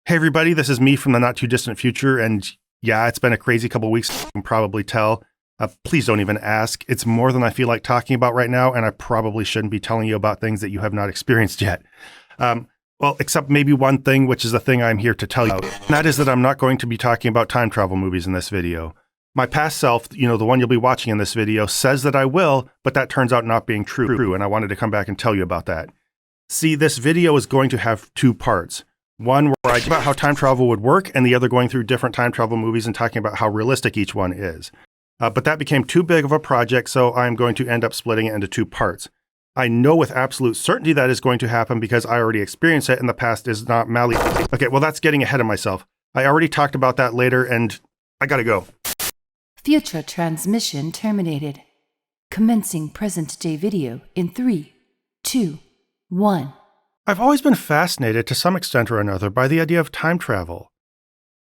Hey everybody, this is me from the not too distant future, and yeah, it's been a crazy couple weeks, you can probably tell. Please don't even ask. It's more than I feel like talking about right now, and I probably shouldn't be telling you about things that you have not experienced yet. Well, except maybe one thing, which is the thing I'm here to tell you about, and that is that I'm not going to be talking about time travel movies in this video. My past self, the one you'll be watching in this video, says that I will, but that turns out not being true, and I wanted to come back and tell you about that. See, this video is going to have two parts. One where I talk about how time travel would work, and the other going through different time travel movies and talking about how realistic each one is. But that became too big of a project, so I'm going to end up splitting it into two parts. I know with absolute certainty that is going to happen because I already experienced it and the past is not malleable. Okay, well that's getting ahead of myself. I already talked about that later and I gotta go. Future transmission terminated. Commencing present day video in 3, 2, 1. I've always been fascinated to some extent or another by the idea of time travel.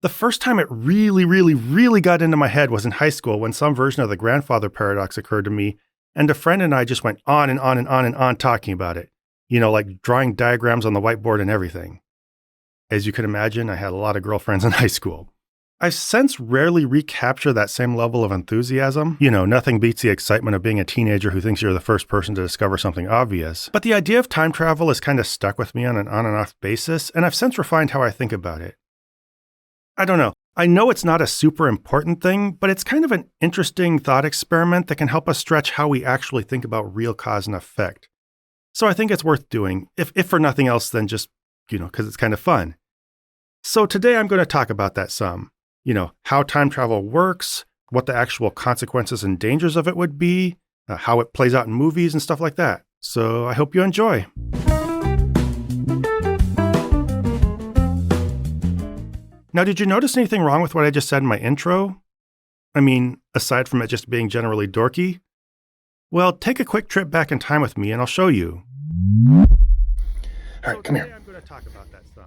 The first time it really got into my head was in high school when some version of the grandfather paradox occurred to me, and a friend and I just went on and on talking about it. Like drawing diagrams on the whiteboard and everything. As you can imagine, I had a lot of girlfriends in high school. I've since rarely recaptured that same level of enthusiasm. Nothing beats the excitement of being a teenager who thinks you're the first person to discover something obvious. But the idea of time travel has kind of stuck with me on an on and off basis, and I've since refined how I think about it. I don't know. I know it's not a super important thing, but it's kind of an interesting thought experiment that can help us stretch how we actually think about real cause and effect. So I think it's worth doing, if for nothing else than just, because it's kind of fun. So today I'm going to talk about that some. How time travel works, what the actual consequences and dangers of it would be, how it plays out in movies and stuff like that. So I hope you enjoy. Now, did you notice anything wrong with what I just said in my intro? I mean, aside from it just being generally dorky? Well, take a quick trip back in time with me and I'll show you. All right, come here. I'm going to talk about that some.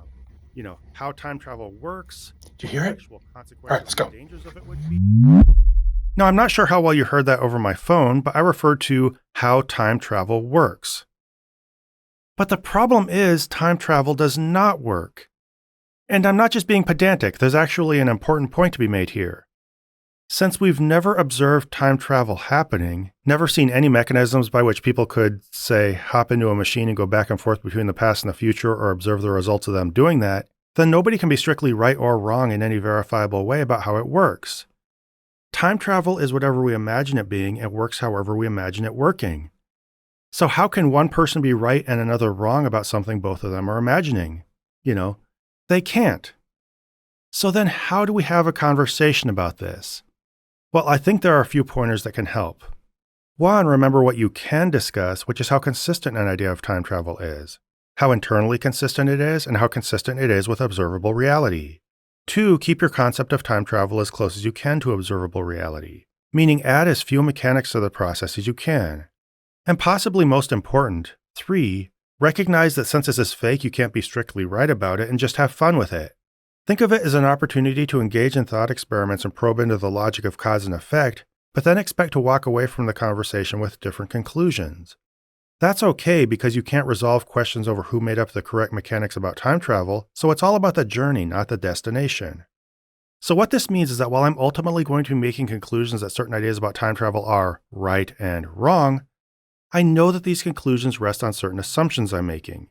How time travel works. Did you hear it? All right, let's go. Dangers of it would be. Now, I'm not sure how well you heard that over my phone, but I referred to how time travel works. But the problem is time travel does not work. And I'm not just being pedantic, there's actually an important point to be made here. Since we've never observed time travel happening, never seen any mechanisms by which people could, say, hop into a machine and go back and forth between the past and the future or observe the results of them doing that, then nobody can be strictly right or wrong in any verifiable way about how it works. Time travel is whatever we imagine it being and works however we imagine it working. So how can one person be right and another wrong about something both of them are imagining? They can't. So then how do we have a conversation about this? Well, I think there are a few pointers that can help. One, remember what you can discuss, which is how consistent an idea of time travel is, how internally consistent it is, and how consistent it is with observable reality. Two, keep your concept of time travel as close as you can to observable reality, meaning add as few mechanics to the process as you can. And possibly most important, three, recognize that since this is fake, you can't be strictly right about it and just have fun with it. Think of it as an opportunity to engage in thought experiments and probe into the logic of cause and effect, but then expect to walk away from the conversation with different conclusions. That's okay because you can't resolve questions over who made up the correct mechanics about time travel, so it's all about the journey, not the destination. So what this means is that while I'm ultimately going to be making conclusions that certain ideas about time travel are right and wrong, I know that these conclusions rest on certain assumptions I'm making.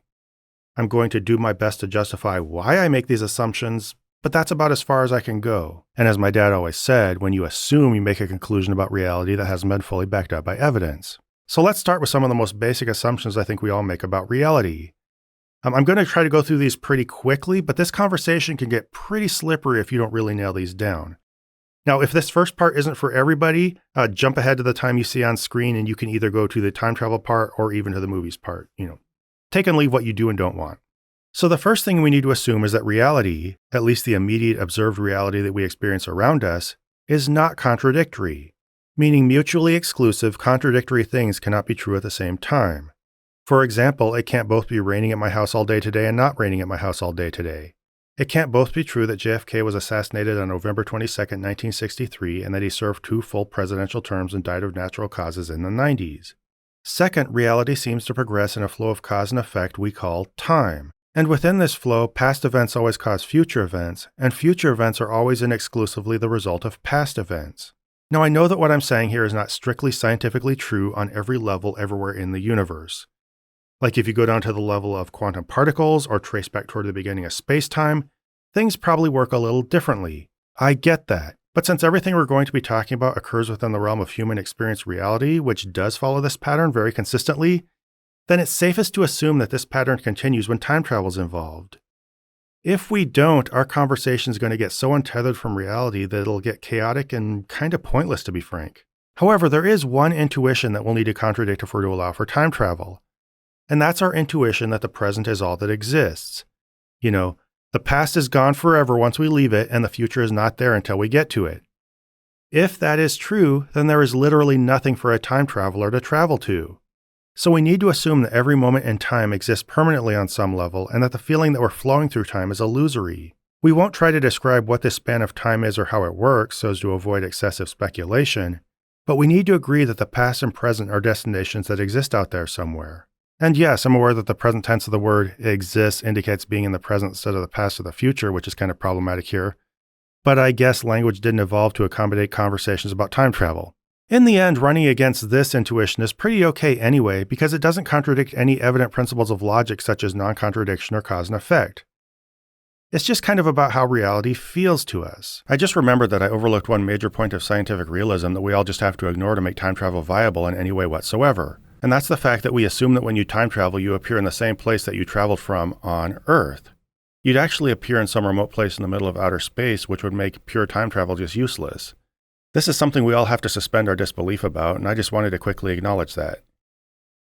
I'm going to do my best to justify why I make these assumptions, but that's about as far as I can go. And as my dad always said, when you assume, you make a conclusion about reality that hasn't been fully backed up by evidence. So let's start with some of the most basic assumptions I think we all make about reality. I'm going to try to go through these pretty quickly, but this conversation can get pretty slippery if you don't really nail these down. Now, if this first part isn't for everybody, jump ahead to the time you see on screen and you can either go to the time travel part or even to the movies part. Take and leave what you do and don't want. So the first thing we need to assume is that reality, at least the immediate observed reality that we experience around us, is not contradictory, meaning mutually exclusive, contradictory things cannot be true at the same time. For example, it can't both be raining at my house all day today and not raining at my house all day today. It can't both be true that JFK was assassinated on November 22, 1963, and that he served 2 full presidential terms and died of natural causes in the 90s. Second, reality seems to progress in a flow of cause and effect we call time, And within this flow, past events always cause future events, and future events are always and exclusively the result of past events. Now, I know that what I'm saying here is not strictly scientifically true on every level everywhere in the universe. Like if you go down to the level of quantum particles or trace back toward the beginning of space-time, things probably work a little differently. I get that. But since everything we're going to be talking about occurs within the realm of human experience reality, which does follow this pattern very consistently, then it's safest to assume that this pattern continues when time travel is involved. If we don't, our conversation is going to get so untethered from reality that it'll get chaotic and kind of pointless, to be frank. However, there is one intuition that we'll need to contradict if we're to allow for time travel. And that's our intuition that the present is all that exists. You know, the past is gone forever once we leave it, and the future is not there until we get to it. If that is true, then there is literally nothing for a time traveler to travel to. So we need to assume that every moment in time exists permanently on some level, and that the feeling that we're flowing through time is illusory. We won't try to describe what this span of time is or how it works so as to avoid excessive speculation, but we need to agree that the past and present are destinations that exist out there somewhere. And yes, I'm aware that the present tense of the word exists indicates being in the present instead of the past or the future, which is kind of problematic here. But I guess language didn't evolve to accommodate conversations about time travel. In the end, running against this intuition is pretty okay anyway, because it doesn't contradict any evident principles of logic such as non-contradiction or cause and effect. It's just kind of about how reality feels to us. I just remembered that I overlooked one major point of scientific realism that we all just have to ignore to make time travel viable in any way whatsoever. And that's the fact that we assume that when you time travel, you appear in the same place that you traveled from on Earth. You'd actually appear in some remote place in the middle of outer space, which would make pure time travel just useless. This is something we all have to suspend our disbelief about, and I just wanted to quickly acknowledge that.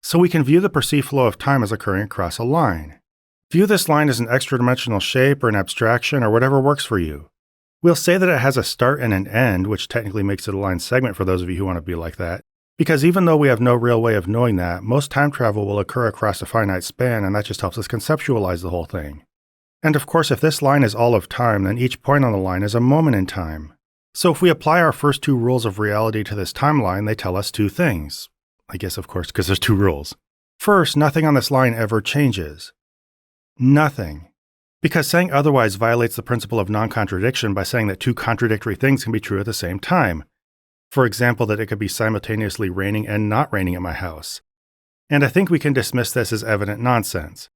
So we can view the perceived flow of time as occurring across a line. View this line as an extra-dimensional shape or an abstraction or whatever works for you. We'll say that it has a start and an end, which technically makes it a line segment for those of you who want to be like that. Because even though we have no real way of knowing that, most time travel will occur across a finite span, and that just helps us conceptualize the whole thing. And of course, if this line is all of time, then each point on the line is a moment in time. So if we apply our first two rules of reality to this timeline, they tell us two things. I guess, of course, because there's two rules. First, nothing on this line ever changes. Nothing. Because saying otherwise violates the principle of non-contradiction by saying that two contradictory things can be true at the same time. For example, that it could be simultaneously raining and not raining at my house. And I think we can dismiss this as evident nonsense.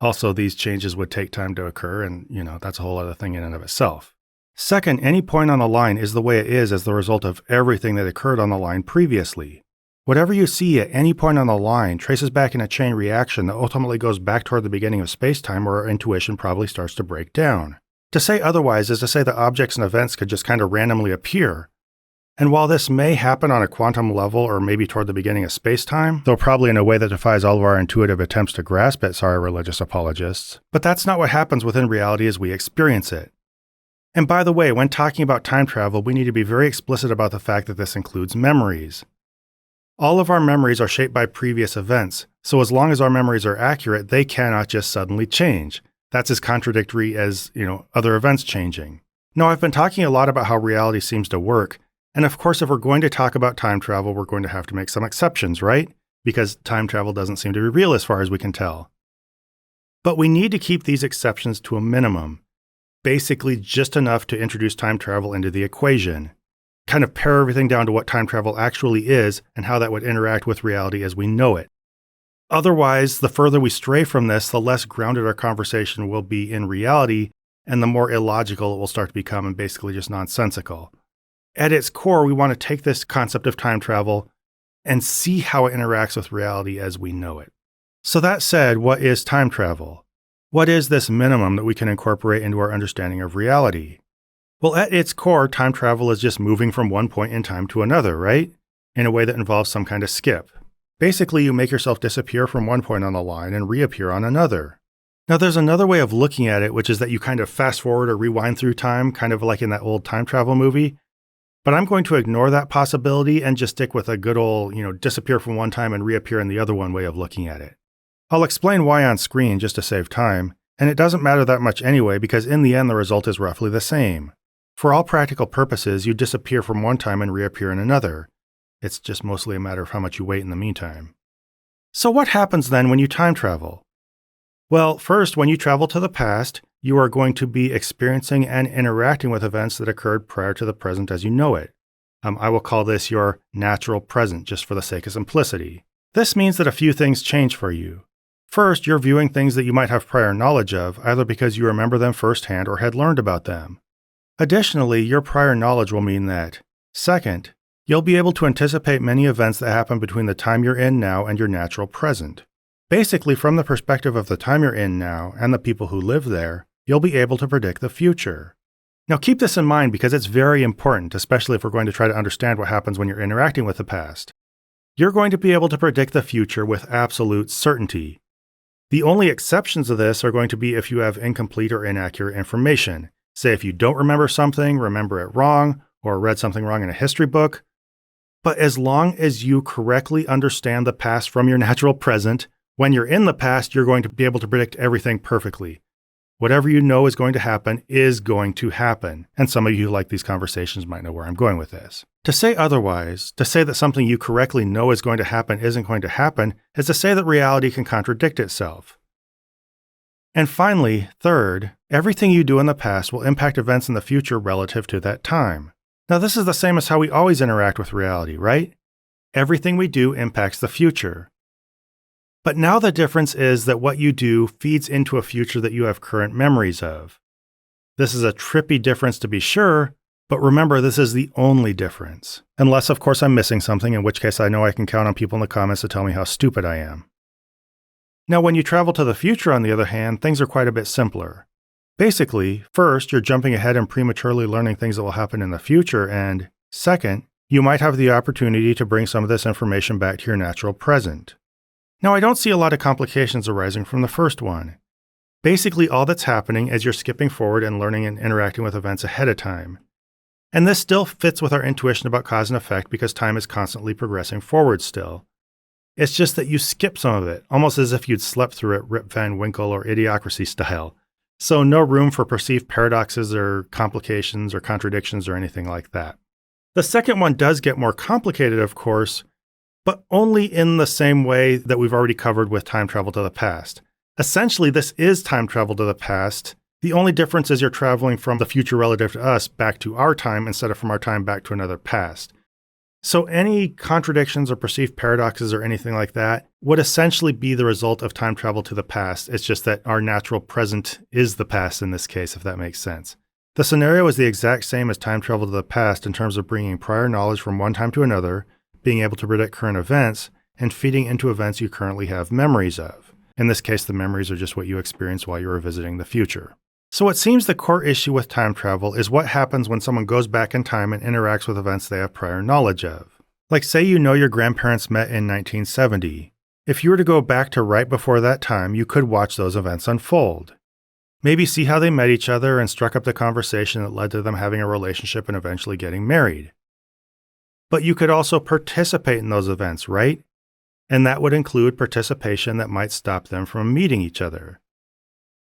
Also, these changes would take time to occur, and, that's a whole other thing in and of itself. Second, any point on the line is the way it is as the result of everything that occurred on the line previously. Whatever you see at any point on the line traces back in a chain reaction that ultimately goes back toward the beginning of space-time where our intuition probably starts to break down. To say otherwise is to say that objects and events could just kind of randomly appear. And while this may happen on a quantum level or maybe toward the beginning of space-time, though probably in a way that defies all of our intuitive attempts to grasp it, sorry religious apologists, but that's not what happens within reality as we experience it. And by the way, when talking about time travel, we need to be very explicit about the fact that this includes memories. All of our memories are shaped by previous events, so as long as our memories are accurate, they cannot just suddenly change. That's as contradictory as, other events changing. Now, I've been talking a lot about how reality seems to work, and of course, if we're going to talk about time travel, we're going to have to make some exceptions, right? Because time travel doesn't seem to be real as far as we can tell. But we need to keep these exceptions to a minimum. Basically just enough to introduce time travel into the equation. Kind of pare everything down to what time travel actually is and how that would interact with reality as we know it. Otherwise, the further we stray from this, the less grounded our conversation will be in reality, and the more illogical it will start to become and basically just nonsensical. At its core, we want to take this concept of time travel and see how it interacts with reality as we know it. So that said, what is time travel? What is this minimum that we can incorporate into our understanding of reality? Well, at its core, time travel is just moving from one point in time to another, right? In a way that involves some kind of skip. Basically, you make yourself disappear from one point on the line and reappear on another. Now, there's another way of looking at it, which is that you kind of fast forward or rewind through time, kind of like in that old time travel movie. But I'm going to ignore that possibility and just stick with a good old, disappear from one time and reappear in the other one way of looking at it. I'll explain why on screen just to save time, and it doesn't matter that much anyway because in the end the result is roughly the same. For all practical purposes, you disappear from one time and reappear in another. It's just mostly a matter of how much you wait in the meantime. So what happens then when you time travel? Well, first, when you travel to the past, you are going to be experiencing and interacting with events that occurred prior to the present as you know it. I will call this your natural present, just for the sake of simplicity. This means that a few things change for you. First, you're viewing things that you might have prior knowledge of, either because you remember them firsthand or had learned about them. Additionally, your prior knowledge will mean that. Second, you'll be able to anticipate many events that happen between the time you're in now and your natural present. Basically, from the perspective of the time you're in now and the people who live there, you'll be able to predict the future. Now keep this in mind because it's very important, especially if we're going to try to understand what happens when you're interacting with the past. You're going to be able to predict the future with absolute certainty. The only exceptions to this are going to be if you have incomplete or inaccurate information. Say if you don't remember something, remember it wrong, or read something wrong in a history book. But as long as you correctly understand the past from your natural present, when you're in the past, you're going to be able to predict everything perfectly. Whatever you know is going to happen is going to happen. And some of you who like these conversations might know where I'm going with this. To say otherwise, to say that something you correctly know is going to happen isn't going to happen, is to say that reality can contradict itself. And finally, third, everything you do in the past will impact events in the future relative to that time. Now, this is the same as how we always interact with reality, right? Everything we do impacts the future. But now the difference is that what you do feeds into a future that you have current memories of. This is a trippy difference to be sure, but remember this is the only difference. Unless, of course, I'm missing something, in which case I know I can count on people in the comments to tell me how stupid I am. Now, when you travel to the future, on the other hand, things are quite a bit simpler. Basically, first, you're jumping ahead and prematurely learning things that will happen in the future, and second, you might have the opportunity to bring some of this information back to your natural present. Now, I don't see a lot of complications arising from the first one. Basically, all that's happening is you're skipping forward and learning and interacting with events ahead of time. And this still fits with our intuition about cause and effect because time is constantly progressing forward still. It's just that you skip some of it, almost as if you'd slept through it Rip Van Winkle or Idiocracy style. So no room for perceived paradoxes or complications or contradictions or anything like that. The second one does get more complicated, of course, but only in the same way that we've already covered with time travel to the past. Essentially, this is time travel to the past. The only difference is you're traveling from the future relative to us back to our time instead of from our time back to another past. So any contradictions or perceived paradoxes or anything like that would essentially be the result of time travel to the past. It's just that our natural present is the past in this case, if that makes sense. The scenario is the exact same as time travel to the past in terms of bringing prior knowledge from one time to another, being able to predict current events, and feeding into events you currently have memories of. In this case, the memories are just what you experienced while you were visiting the future. So it seems the core issue with time travel is what happens when someone goes back in time and interacts with events they have prior knowledge of. Like say you know your grandparents met in 1970. If you were to go back to right before that time, you could watch those events unfold. Maybe see how they met each other and struck up the conversation that led to them having a relationship and eventually getting married. But you could also participate in those events, right? And that would include participation that might stop them from meeting each other.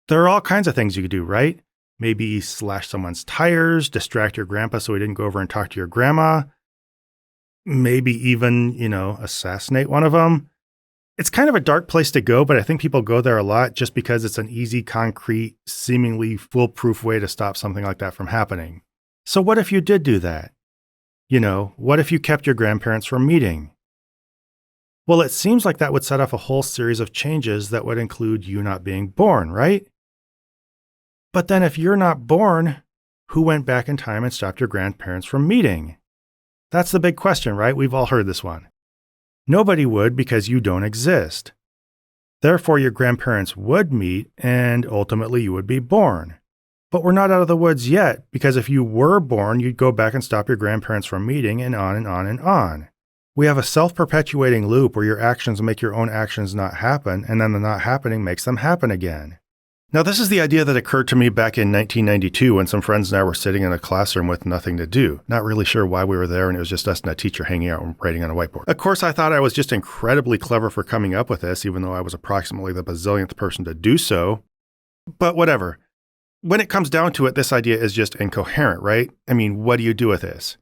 There are all kinds of things you could do, right? Maybe slash someone's tires, distract your grandpa so he didn't go over and talk to your grandma. Maybe even, assassinate one of them. It's kind of a dark place to go, but I think people go there a lot just because it's an easy, concrete, seemingly foolproof way to stop something like that from happening. So what if you did do that? What if you kept your grandparents from meeting? Well, it seems like that would set off a whole series of changes that would include you not being born, right? But then if you're not born, who went back in time and stopped your grandparents from meeting? That's the big question, right? We've all heard this one. Nobody would because you don't exist. Therefore, your grandparents would meet and ultimately you would be born. But we're not out of the woods yet, because if you were born, you'd go back and stop your grandparents from meeting and on and on and on. We have a self-perpetuating loop where your actions make your own actions not happen, and then the not happening makes them happen again. Now, this is the idea that occurred to me back in 1992 when some friends and I were sitting in a classroom with nothing to do. Not really sure why we were there, and it was just us and a teacher hanging out and writing on a whiteboard. Of course, I thought I was just incredibly clever for coming up with this, even though I was approximately the bazillionth person to do so. But whatever. When it comes down to it, this idea is just incoherent, right? I mean, what do you do with this?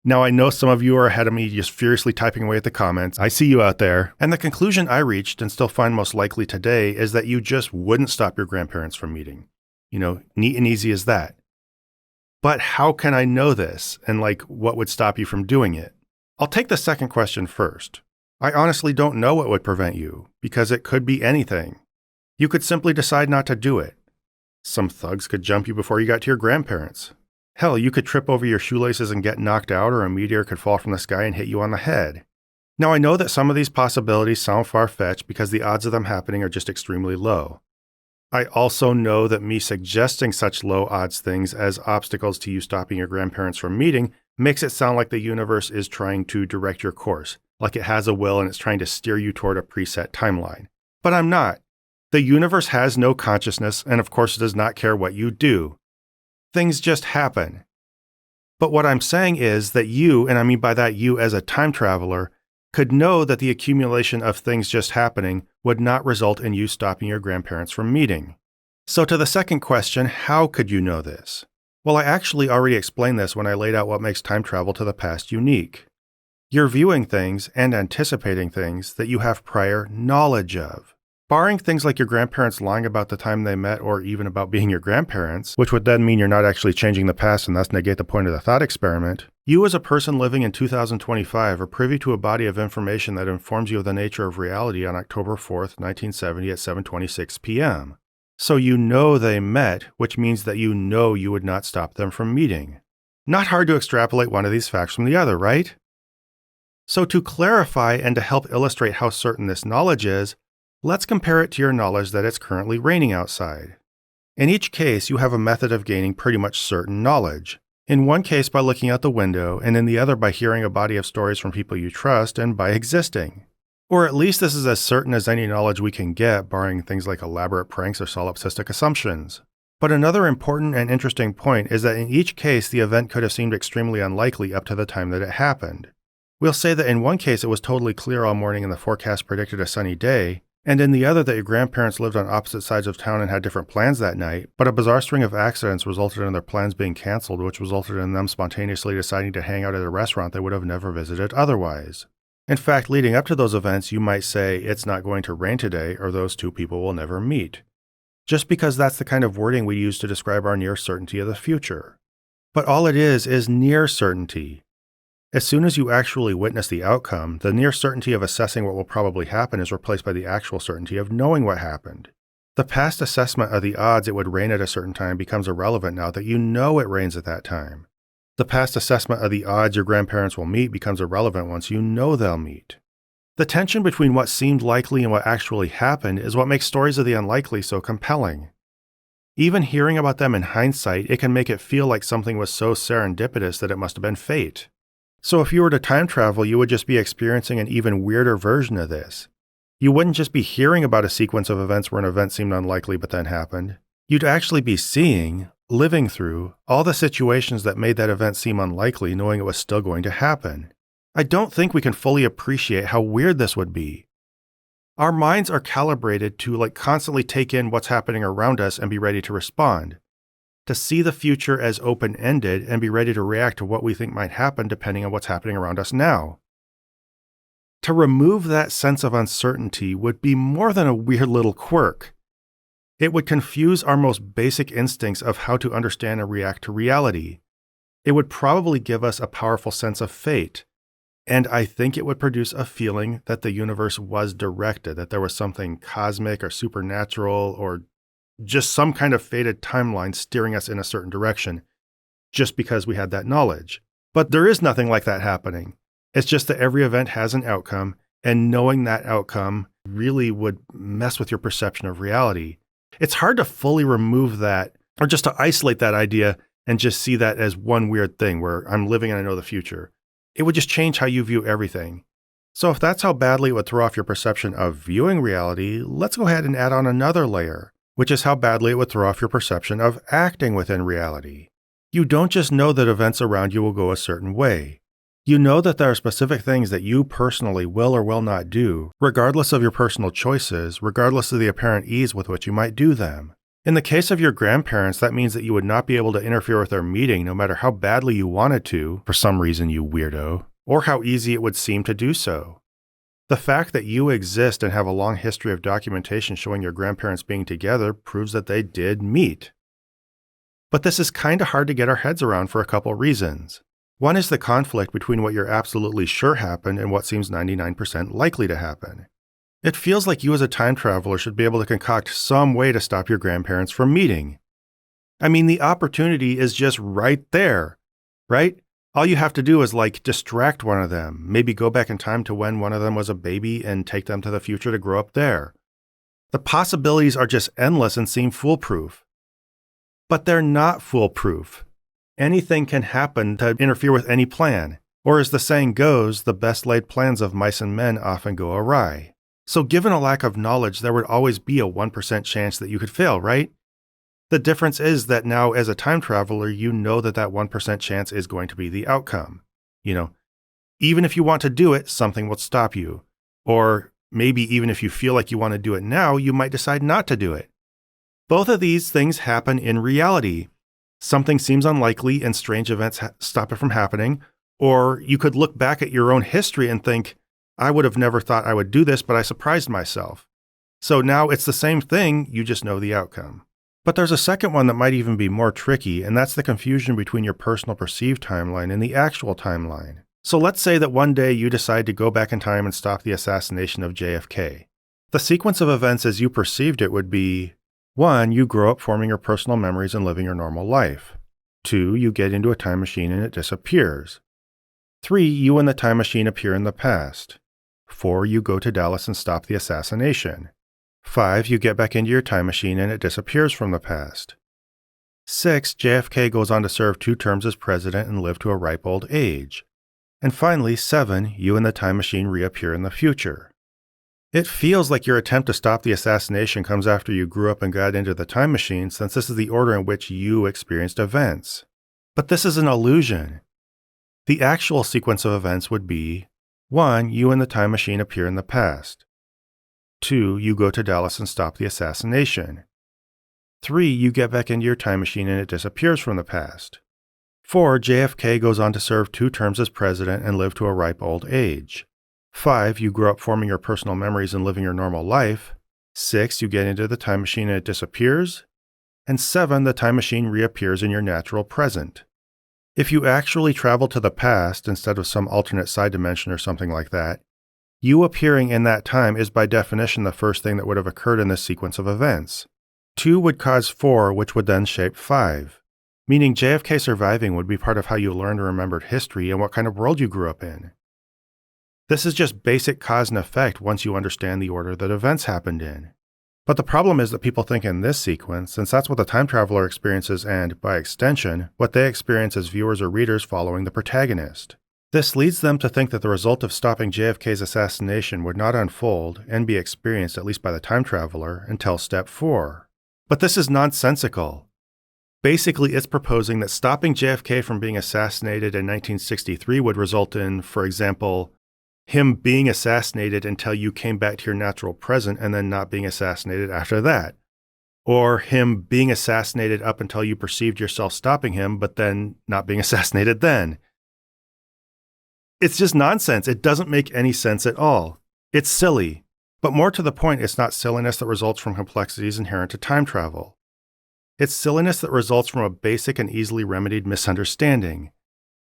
Now, I know some of you are ahead of me just furiously typing away at the comments. I see you out there. And the conclusion I reached and still find most likely today is that you just wouldn't stop your grandparents from meeting. Neat and easy as that. But how can I know this? And what would stop you from doing it? I'll take the second question first. I honestly don't know what would prevent you, because it could be anything. You could simply decide not to do it. Some thugs could jump you before you got to your grandparents. Hell, you could trip over your shoelaces and get knocked out, or a meteor could fall from the sky and hit you on the head. Now, I know that some of these possibilities sound far-fetched because the odds of them happening are just extremely low. I also know that me suggesting such low odds things as obstacles to you stopping your grandparents from meeting makes it sound like the universe is trying to direct your course, like it has a will and it's trying to steer you toward a preset timeline. But I'm not. The universe has no consciousness and of course it does not care what you do. Things just happen. But what I'm saying is that you, and I mean by that you as a time traveler, could know that the accumulation of things just happening would not result in you stopping your grandparents from meeting. So to the second question, how could you know this? Well, I actually already explained this when I laid out what makes time travel to the past unique. You're viewing things and anticipating things that you have prior knowledge of. Barring things like your grandparents lying about the time they met or even about being your grandparents, which would then mean you're not actually changing the past and thus negate the point of the thought experiment, you as a person living in 2025 are privy to a body of information that informs you of the nature of reality on October 4th, 1970 at 7:26 p.m. So you know they met, which means that you know you would not stop them from meeting. Not hard to extrapolate one of these facts from the other, right? So to clarify and to help illustrate how certain this knowledge is, let's compare it to your knowledge that it's currently raining outside. In each case, you have a method of gaining pretty much certain knowledge. In one case by looking out the window, and in the other by hearing a body of stories from people you trust and by existing. Or at least this is as certain as any knowledge we can get, barring things like elaborate pranks or solipsistic assumptions. But another important and interesting point is that in each case the event could have seemed extremely unlikely up to the time that it happened. We'll say that in one case it was totally clear all morning and the forecast predicted a sunny day, and in the other that your grandparents lived on opposite sides of town and had different plans that night, but a bizarre string of accidents resulted in their plans being canceled, which resulted in them spontaneously deciding to hang out at a restaurant they would have never visited otherwise. In fact, leading up to those events, you might say, it's not going to rain today, or those two people will never meet. Just because that's the kind of wording we use to describe our near certainty of the future. But all it is near certainty. As soon as you actually witness the outcome, the near certainty of assessing what will probably happen is replaced by the actual certainty of knowing what happened. The past assessment of the odds it would rain at a certain time becomes irrelevant now that you know it rains at that time. The past assessment of the odds your grandparents will meet becomes irrelevant once you know they'll meet. The tension between what seemed likely and what actually happened is what makes stories of the unlikely so compelling. Even hearing about them in hindsight, it can make it feel like something was so serendipitous that it must have been fate. So if you were to time travel, you would just be experiencing an even weirder version of this. You wouldn't just be hearing about a sequence of events where an event seemed unlikely but then happened. You'd actually be seeing, living through, all the situations that made that event seem unlikely, knowing it was still going to happen. I don't think we can fully appreciate how weird this would be. Our minds are calibrated to constantly take in what's happening around us and be ready to respond. To see the future as open-ended and be ready to react to what we think might happen depending on what's happening around us now. To remove that sense of uncertainty would be more than a weird little quirk. It would confuse our most basic instincts of how to understand and react to reality. It would probably give us a powerful sense of fate. And I think it would produce a feeling that the universe was directed, that there was something cosmic or supernatural or just some kind of fated timeline steering us in a certain direction, just because we had that knowledge. But there is nothing like that happening. It's just that every event has an outcome, and knowing that outcome really would mess with your perception of reality. It's hard to fully remove that, or just to isolate that idea and just see that as one weird thing where I'm living and I know the future. It would just change how you view everything. So if that's how badly it would throw off your perception of viewing reality, let's go ahead and add on another layer, which is how badly it would throw off your perception of acting within reality. You don't just know that events around you will go a certain way. You know that there are specific things that you personally will or will not do, regardless of your personal choices, regardless of the apparent ease with which you might do them. In the case of your grandparents, that means that you would not be able to interfere with their meeting no matter how badly you wanted to, for some reason, you weirdo, or how easy it would seem to do so. The fact that you exist and have a long history of documentation showing your grandparents being together proves that they did meet. But this is kinda hard to get our heads around for a couple reasons. One is the conflict between what you're absolutely sure happened and what seems 99% likely to happen. It feels like you as a time traveler should be able to concoct some way to stop your grandparents from meeting. I mean, the opportunity is just right there, right? All you have to do is distract one of them, maybe go back in time to when one of them was a baby and take them to the future to grow up there. The possibilities are just endless and seem foolproof. But they're not foolproof. Anything can happen to interfere with any plan. Or as the saying goes, the best laid plans of mice and men often go awry. So given a lack of knowledge, there would always be a 1% chance that you could fail, right? The difference is that now as a time traveler, you know that 1% chance is going to be the outcome. Even if you want to do it, something will stop you. Or maybe even if you feel like you want to do it now, you might decide not to do it. Both of these things happen in reality. Something seems unlikely and strange events stop it from happening. Or you could look back at your own history and think, I would have never thought I would do this, but I surprised myself. So now it's the same thing, you just know the outcome. But there's a second one that might even be more tricky, and that's the confusion between your personal perceived timeline and the actual timeline. So let's say that one day you decide to go back in time and stop the assassination of JFK. The sequence of events as you perceived it would be: 1, you grow up forming your personal memories and living your normal life. 2, you get into a time machine and it disappears. 3, you and the time machine appear in the past. 4, you go to Dallas and stop the assassination. 5, you get back into your time machine and it disappears from the past. 6, JFK goes on to serve 2 terms as president and live to a ripe old age. And finally, 7, you and the time machine reappear in the future. It feels like your attempt to stop the assassination comes after you grew up and got into the time machine, since this is the order in which you experienced events. But this is an illusion. The actual sequence of events would be: 1, you and the time machine appear in the past. 2, you go to Dallas and stop the assassination. 3, you get back into your time machine and it disappears from the past. 4, JFK goes on to serve 2 terms as president and live to a ripe old age. 5, you grow up forming your personal memories and living your normal life. 6, you get into the time machine and it disappears. And 7, the time machine reappears in your natural present. If you actually travel to the past instead of some alternate side dimension or something like that, you appearing in that time is by definition the first thing that would have occurred in this sequence of events. 2 would cause 4, which would then shape 5, meaning JFK surviving would be part of how you learned and remembered history and what kind of world you grew up in. This is just basic cause and effect once you understand the order that events happened in. But the problem is that people think in this sequence, since that's what the time traveler experiences and, by extension, what they experience as viewers or readers following the protagonist. This leads them to think that the result of stopping JFK's assassination would not unfold and be experienced, at least by the time traveler, until step 4. But this is nonsensical. Basically, it's proposing that stopping JFK from being assassinated in 1963 would result in, for example, him being assassinated until you came back to your natural present and then not being assassinated after that. Or him being assassinated up until you perceived yourself stopping him, but then not being assassinated then. It's just nonsense. It doesn't make any sense at all. It's silly. But more to the point, it's not silliness that results from complexities inherent to time travel. It's silliness that results from a basic and easily remedied misunderstanding.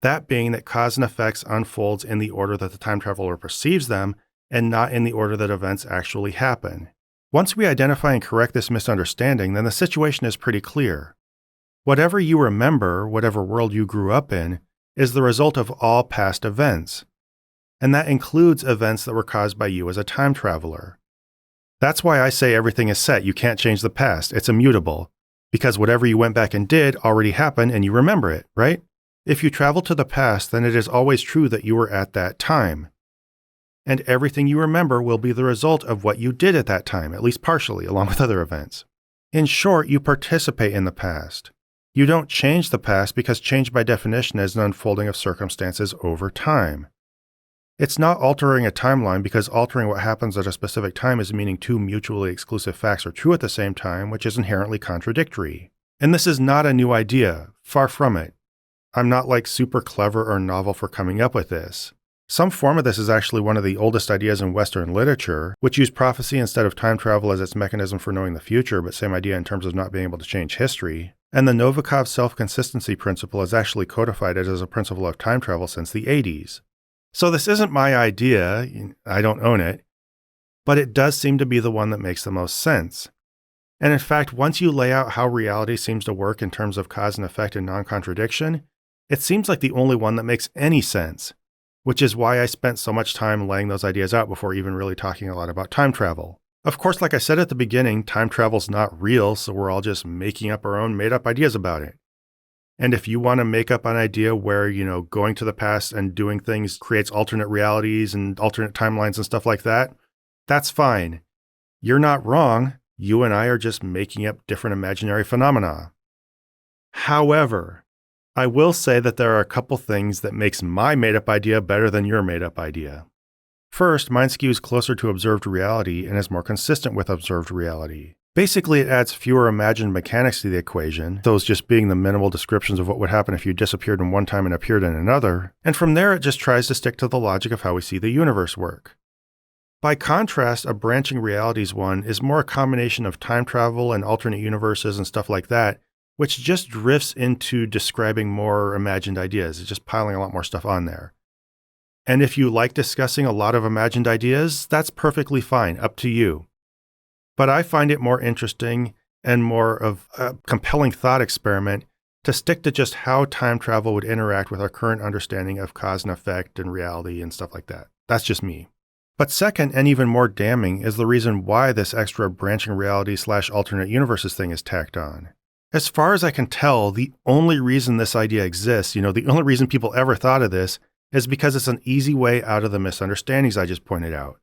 That being that cause and effects unfolds in the order that the time traveler perceives them, and not in the order that events actually happen. Once we identify and correct this misunderstanding, then the situation is pretty clear. Whatever you remember, whatever world you grew up in, is the result of all past events. And that includes events that were caused by you as a time traveler. That's why I say everything is set. You can't change the past. It's immutable. Because whatever you went back and did already happened and you remember it, right? If you travel to the past, then it is always true that you were at that time. And everything you remember will be the result of what you did at that time, at least partially, along with other events. In short, you participate in the past. You don't change the past because change by definition is an unfolding of circumstances over time. It's not altering a timeline because altering what happens at a specific time is meaning two mutually exclusive facts are true at the same time, which is inherently contradictory. And this is not a new idea, far from it. I'm not like super clever or novel for coming up with this. Some form of this is actually one of the oldest ideas in Western literature, which used prophecy instead of time travel as its mechanism for knowing the future, but same idea in terms of not being able to change history. And the Novikov self-consistency principle is actually codified as a principle of time travel since the 80s. So this isn't my idea, I don't own it, but it does seem to be the one that makes the most sense. And in fact, once you lay out how reality seems to work in terms of cause and effect and non-contradiction, it seems like the only one that makes any sense, which is why I spent so much time laying those ideas out before even really talking a lot about time travel. Of course, like I said at the beginning, time travel's not real, so we're all just making up our own made-up ideas about it. And if you want to make up an idea where, going to the past and doing things creates alternate realities and alternate timelines and stuff like that, that's fine. You're not wrong. You and I are just making up different imaginary phenomena. However, I will say that there are a couple things that makes my made-up idea better than your made-up idea. First, mine skews closer to observed reality and is more consistent with observed reality. Basically, it adds fewer imagined mechanics to the equation, those just being the minimal descriptions of what would happen if you disappeared in one time and appeared in another, and from there it just tries to stick to the logic of how we see the universe work. By contrast, a branching realities one is more a combination of time travel and alternate universes and stuff like that, which just drifts into describing more imagined ideas. It's just piling a lot more stuff on there. And if you like discussing a lot of imagined ideas, that's perfectly fine, up to you. But I find it more interesting and more of a compelling thought experiment to stick to just how time travel would interact with our current understanding of cause and effect and reality and stuff like that. That's just me. But second, and even more damning, is the reason why this extra branching reality / alternate universes thing is tacked on. As far as I can tell, the only reason this idea exists, the only reason people ever thought of this, is because it's an easy way out of the misunderstandings I just pointed out.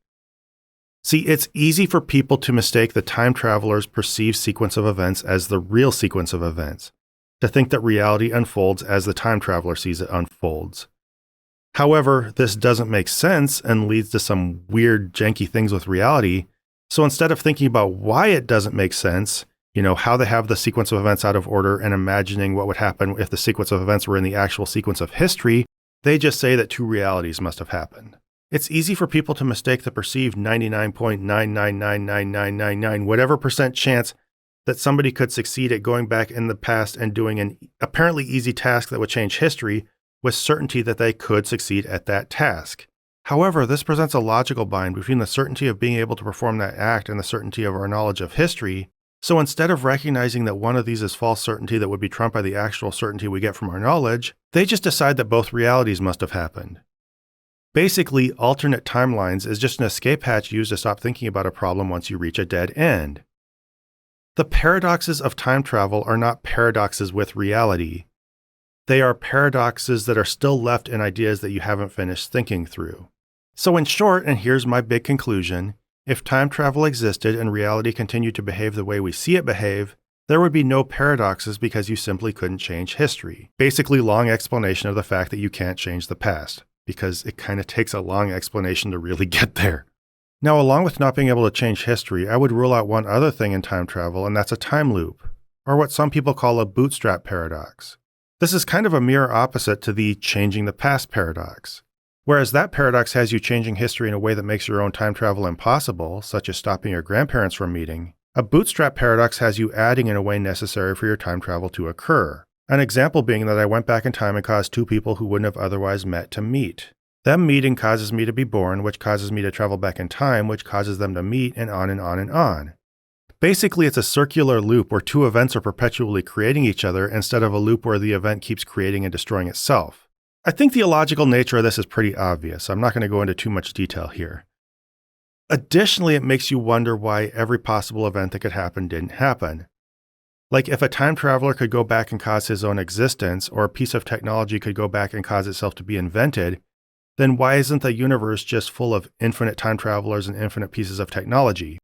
See, it's easy for people to mistake the time traveler's perceived sequence of events as the real sequence of events, to think that reality unfolds as the time traveler sees it unfolds. However, this doesn't make sense and leads to some weird, janky things with reality, so instead of thinking about why it doesn't make sense, how they have the sequence of events out of order and imagining what would happen if the sequence of events were in the actual sequence of history, they just say that two realities must have happened. It's easy for people to mistake the perceived 99.9999999 whatever % chance that somebody could succeed at going back in the past and doing an apparently easy task that would change history with certainty that they could succeed at that task. However, this presents a logical bind between the certainty of being able to perform that act and the certainty of our knowledge of history. So instead of recognizing that one of these is false certainty that would be trumped by the actual certainty we get from our knowledge, they just decide that both realities must have happened. Basically, alternate timelines is just an escape hatch used to stop thinking about a problem once you reach a dead end. The paradoxes of time travel are not paradoxes with reality. They are paradoxes that are still left in ideas that you haven't finished thinking through. So in short, and here's my big conclusion, if time travel existed and reality continued to behave the way we see it behave, there would be no paradoxes because you simply couldn't change history. Basically, long explanation of the fact that you can't change the past, because it kind of takes a long explanation to really get there. Now, along with not being able to change history, I would rule out one other thing in time travel, and that's a time loop, or what some people call a bootstrap paradox. This is kind of a mirror opposite to the changing the past paradox. Whereas that paradox has you changing history in a way that makes your own time travel impossible, such as stopping your grandparents from meeting, a bootstrap paradox has you adding in a way necessary for your time travel to occur. An example being that I went back in time and caused two people who wouldn't have otherwise met to meet. Them meeting causes me to be born, which causes me to travel back in time, which causes them to meet, and on and on and on. Basically, it's a circular loop where two events are perpetually creating each other instead of a loop where the event keeps creating and destroying itself. I think the illogical nature of this is pretty obvious. I'm not going to go into too much detail here. Additionally, it makes you wonder why every possible event that could happen didn't happen. Like if a time traveler could go back and cause his own existence, or a piece of technology could go back and cause itself to be invented, then why isn't the universe just full of infinite time travelers and infinite pieces of technology?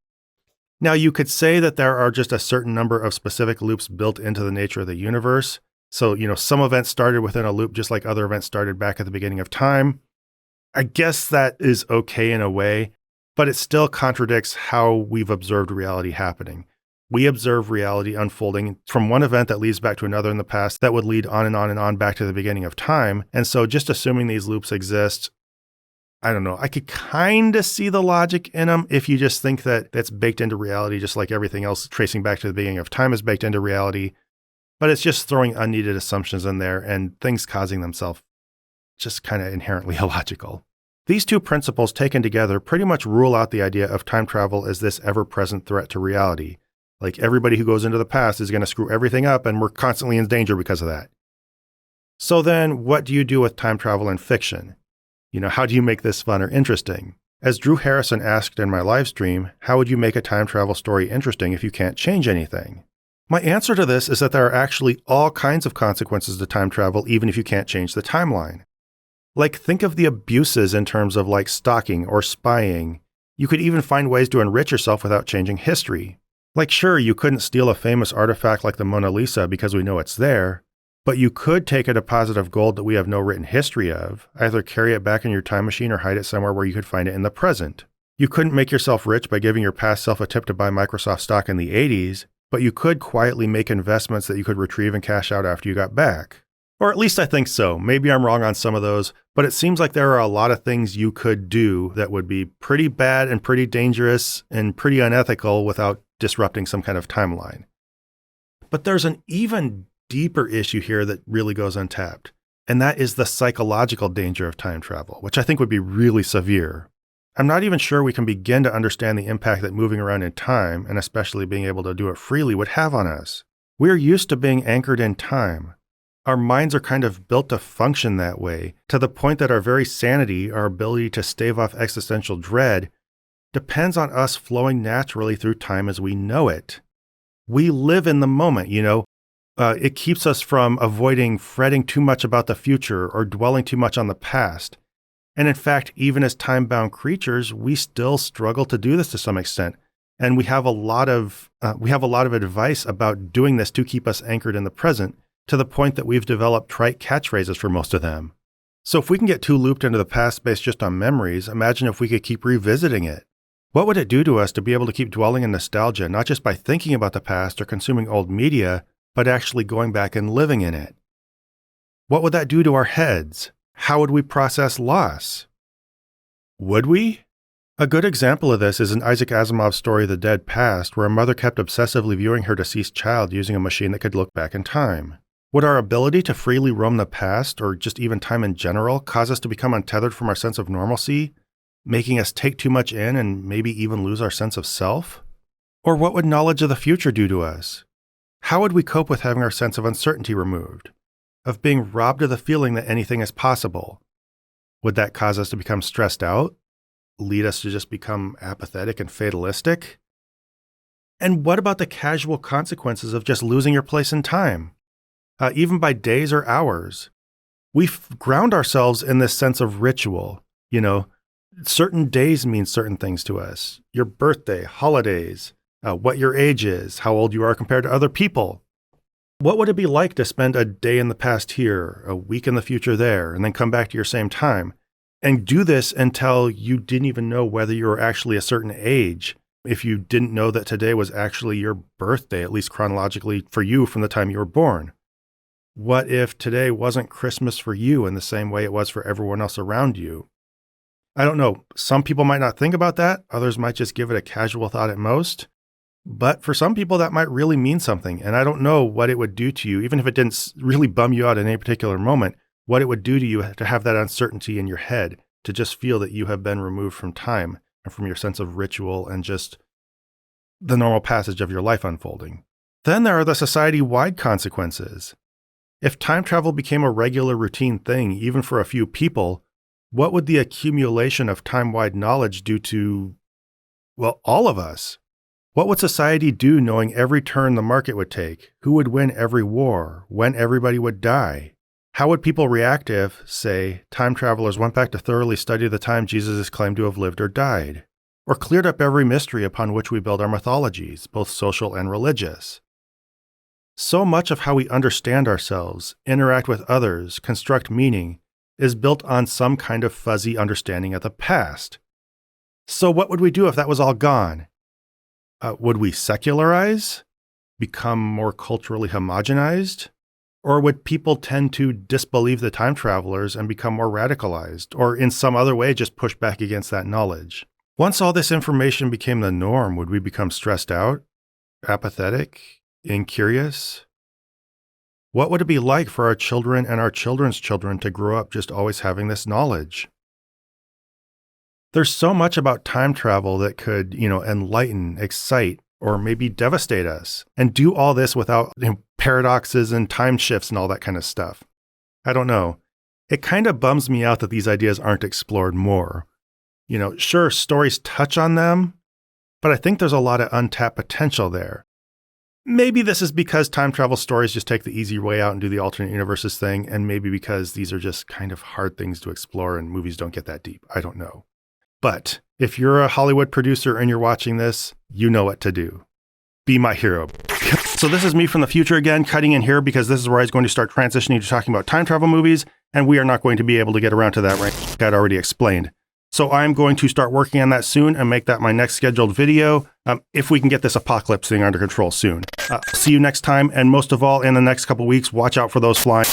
Now, you could say that there are just a certain number of specific loops built into the nature of the universe. So, some events started within a loop just like other events started back at the beginning of time. I guess that is okay in a way, but it still contradicts how we've observed reality happening. We observe reality unfolding from one event that leads back to another in the past that would lead on and on and on back to the beginning of time. And so just assuming these loops exist, I don't know. I could kind of see the logic in them if you just think that that's baked into reality, just like everything else tracing back to the beginning of time is baked into reality. But it's just throwing unneeded assumptions in there and things causing themselves just kind of inherently illogical. These two principles taken together pretty much rule out the idea of time travel as this ever-present threat to reality. Like everybody who goes into the past is going to screw everything up and we're constantly in danger because of that. So then what do you do with time travel in fiction? How do you make this fun or interesting? As Drew Harrison asked in my live stream, how would you make a time travel story interesting if you can't change anything? My answer to this is that there are actually all kinds of consequences to time travel even if you can't change the timeline. Like think of the abuses in terms of like stalking or spying. You could even find ways to enrich yourself without changing history. Like sure, you couldn't steal a famous artifact like the Mona Lisa because we know it's there, but you could take a deposit of gold that we have no written history of, either carry it back in your time machine or hide it somewhere where you could find it in the present. You couldn't make yourself rich by giving your past self a tip to buy Microsoft stock in the 80s, but you could quietly make investments that you could retrieve and cash out after you got back. Or at least I think so. Maybe I'm wrong on some of those, but it seems like there are a lot of things you could do that would be pretty bad and pretty dangerous and pretty unethical without disrupting some kind of timeline. But there's an even deeper issue here that really goes untapped, and that is the psychological danger of time travel, which I think would be really severe. I'm not even sure we can begin to understand the impact that moving around in time, and especially being able to do it freely, would have on us. We're used to being anchored in time. Our minds are kind of built to function that way, to the point that our very sanity, our ability to stave off existential dread, depends on us flowing naturally through time as we know it. We live in the moment, It keeps us from avoiding fretting too much about the future or dwelling too much on the past. And in fact, even as time-bound creatures, we still struggle to do this to some extent. And we have a lot of advice about doing this to keep us anchored in the present, to the point that we've developed trite catchphrases for most of them. So if we can get too looped into the past based just on memories, imagine if we could keep revisiting it. What would it do to us to be able to keep dwelling in nostalgia, not just by thinking about the past or consuming old media, but actually going back and living in it? What would that do to our heads? How would we process loss? Would we? A good example of this is in Isaac Asimov's story The Dead Past, where a mother kept obsessively viewing her deceased child using a machine that could look back in time. Would our ability to freely roam the past, or just even time in general, cause us to become untethered from our sense of normalcy, making us take too much in and maybe even lose our sense of self? Or what would knowledge of the future do to us? How would we cope with having our sense of uncertainty removed, of being robbed of the feeling that anything is possible? Would that cause us to become stressed out? Lead us to just become apathetic and fatalistic? And what about the casual consequences of just losing your place in time? Even by days or hours. We ground ourselves in this sense of ritual. Certain days mean certain things to us. Your birthday, holidays, what your age is, how old you are compared to other people. What would it be like to spend a day in the past here, a week in the future there, and then come back to your same time? And do this until you didn't even know whether you were actually a certain age, if you didn't know that today was actually your birthday, at least chronologically for you from the time you were born. What if today wasn't Christmas for you in the same way it was for everyone else around you? I don't know. Some people might not think about that. Others might just give it a casual thought at most. But for some people, that might really mean something. And I don't know what it would do to you, even if it didn't really bum you out in any particular moment, what it would do to you to have that uncertainty in your head, to just feel that you have been removed from time and from your sense of ritual and just the normal passage of your life unfolding. Then there are the society-wide consequences. If time travel became a regular routine thing, even for a few people, what would the accumulation of time-wide knowledge do to, all of us? What would society do knowing every turn the market would take, who would win every war, when everybody would die? How would people react if, say, time travelers went back to thoroughly study the time Jesus is claimed to have lived or died? Or cleared up every mystery upon which we build our mythologies, both social and religious? So much of how we understand ourselves, interact with others, construct meaning, is built on some kind of fuzzy understanding of the past. So what would we do if that was all gone? Would we secularize? Become more culturally homogenized? Or would people tend to disbelieve the time travelers and become more radicalized, or in some other way just push back against that knowledge? Once all this information became the norm, would we become stressed out, apathetic, incurious? What would it be like for our children and our children's children to grow up just always having this knowledge? There's so much about time travel that could, enlighten, excite, or maybe devastate us, and do all this without paradoxes and time shifts and all that kind of stuff. I don't know. It kind of bums me out that these ideas aren't explored more. Sure, stories touch on them, but I think there's a lot of untapped potential there. Maybe this is because time travel stories just take the easy way out and do the alternate universes thing, and maybe because these are just kind of hard things to explore and movies don't get that deep. I don't know. But if you're a Hollywood producer and you're watching this, you know what to do. Be my hero. So this is me from the future again, cutting in here because this is where I was going to start transitioning to talking about time travel movies, and we are not going to be able to get around to that right now, I'd already explained. So I'm going to start working on that soon and make that my next scheduled video, if we can get this apocalypse thing under control soon. See you next time, and most of all, in the next couple weeks, watch out for those flying